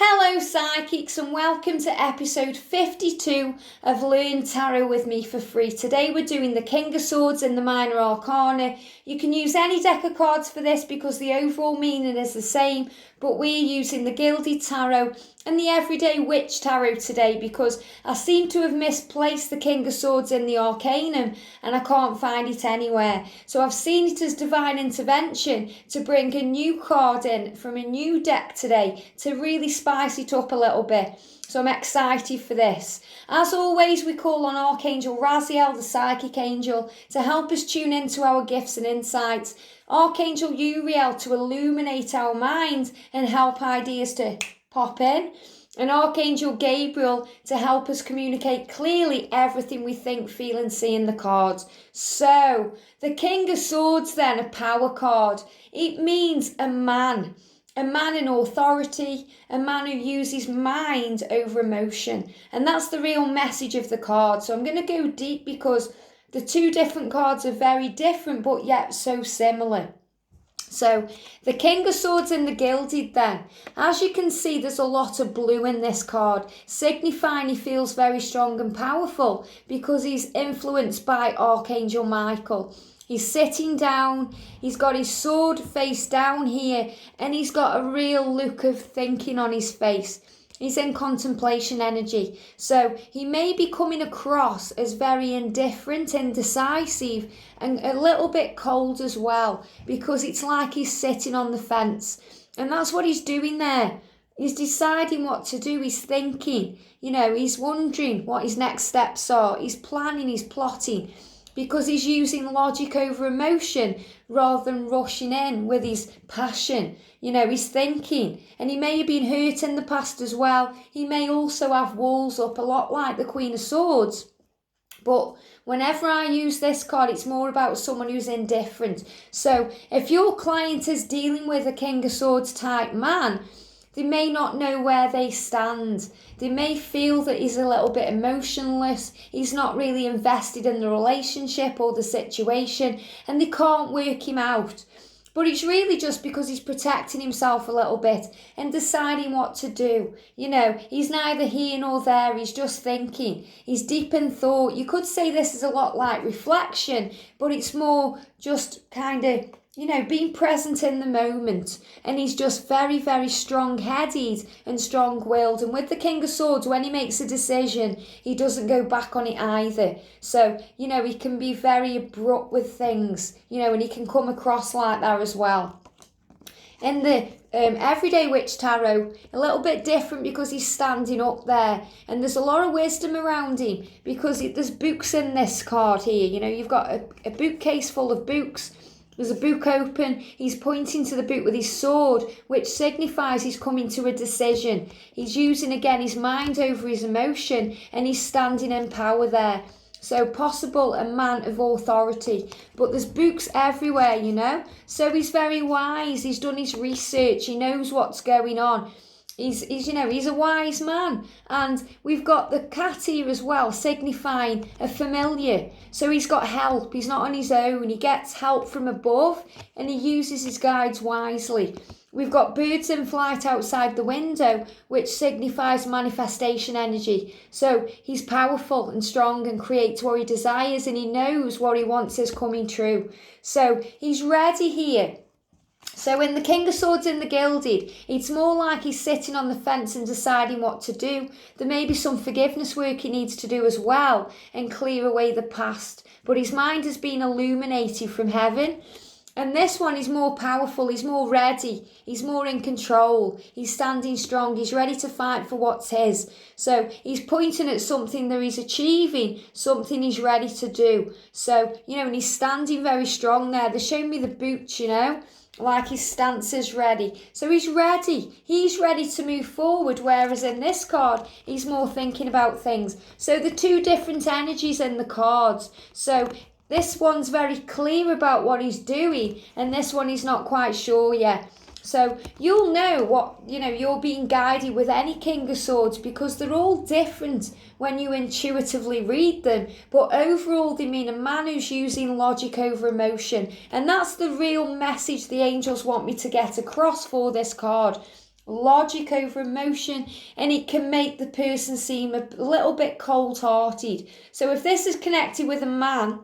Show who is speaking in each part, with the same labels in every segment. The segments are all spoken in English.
Speaker 1: Hello Psychics and welcome to episode 52 of Learn Tarot with me for free. Today we're doing the King of Swords and the Minor Arcana. You can use any deck of cards for this because the overall meaning is the same, but we're using the Gilded Tarot and the Everyday Witch Tarot today because I seem to have misplaced the King of Swords in the Arcanum and I can't find it anywhere. So I've seen it as divine intervention to bring a new card in from a new deck today to really spice it up a little bit. So I'm excited for this. As always, we call on Archangel Raziel, the Psychic Angel, to help us tune into our gifts and insights. Archangel Uriel to illuminate our minds and help ideas to pop in. And Archangel Gabriel to help us communicate clearly everything we think, feel and see in the cards. So, the King of Swords then, a power card. It means a man in authority, a man who uses mind over emotion. And that's the real message of the card. So I'm going to go deep because the two different cards are very different but yet so similar. So the King of Swords and the Gilded then. As you can see, there's a lot of blue in this card, signifying he feels very strong and powerful because he's influenced by Archangel Michael. He's sitting down, he's got his sword face down here, and he's got a real look of thinking on his face. He's in contemplation energy. So he may be coming across as very indifferent, indecisive, and a little bit cold as well, because it's like he's sitting on the fence. And that's what he's doing there. He's deciding what to do, he's thinking, he's wondering what his next steps are. He's planning, he's plotting, because he's using logic over emotion rather than rushing in with his passion. He's thinking, and he may have been hurt in the past as well. He may also have walls up, a lot like the Queen of Swords. But whenever I use this card, it's more about someone who's indifferent. So if your client is dealing with a King of Swords type man, they may not know where they stand. They may feel that he's a little bit emotionless, he's not really invested in the relationship or the situation, and they can't work him out. But it's really just because he's protecting himself a little bit and deciding what to do. He's neither here nor there, he's just thinking. He's deep in thought. You could say this is a lot like reflection, but it's more just kind of being present in the moment. And he's just very, very strong-headed and strong-willed. And with the King of Swords, when he makes a decision, he doesn't go back on it either. So, he can be very abrupt with things, and he can come across like that as well. In the Everyday Witch Tarot, a little bit different because he's standing up there. And there's a lot of wisdom around him because there's books in this card here. You've got a bookcase full of books. There's a book open, he's pointing to the book with his sword, which signifies he's coming to a decision. He's using again his mind over his emotion and he's standing in power there. So possible a man of authority. But there's books everywhere, So he's very wise, he's done his research, he knows what's going on. He's a wise man. And we've got the cat here as well, signifying a familiar. So he's got help. He's not on his own. He gets help from above and he uses his guides wisely. We've got birds in flight outside the window, which signifies manifestation energy. So he's powerful and strong and creates what he desires and he knows what he wants is coming true. So he's ready here. So in the King of Swords and the Gilded, it's more like he's sitting on the fence and deciding what to do. There may be some forgiveness work he needs to do as well and clear away the past. But his mind has been illuminated from heaven. And this one is more powerful, he's more ready, he's more in control, he's standing strong, he's ready to fight for what's his. So he's pointing at something that he's achieving, something he's ready to do. So, and he's standing very strong there. They're showing me the boots, like his stance is ready. So he's ready to move forward, whereas in this card, he's more thinking about things. So the two different energies in the cards. So this one's very clear about what he's doing, and this one he's not quite sure yet. So you'll know what, you're being guided with any King of Swords because they're all different when you intuitively read them. But overall, they mean a man who's using logic over emotion. And that's the real message the angels want me to get across for this card. logic over emotion, and it can make the person seem a little bit cold-hearted. So if this is connected with a man,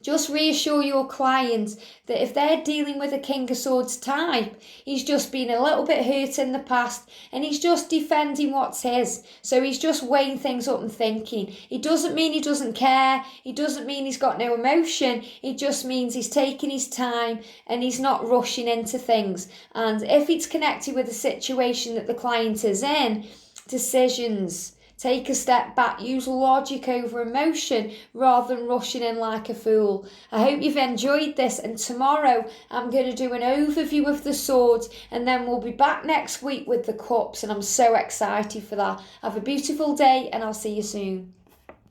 Speaker 1: just reassure your client that if they're dealing with a King of Swords type, he's just been a little bit hurt in the past and he's just defending what's his. So he's just weighing things up and thinking. It doesn't mean he doesn't care. It doesn't mean he's got no emotion. It just means he's taking his time and he's not rushing into things. And if it's connected with a situation that the client is in, decisions. Take a step back, use logic over emotion rather than rushing in like a fool. I hope you've enjoyed this, and tomorrow I'm going to do an overview of the swords and then we'll be back next week with the cups, and I'm so excited for that. Have a beautiful day and I'll see you soon.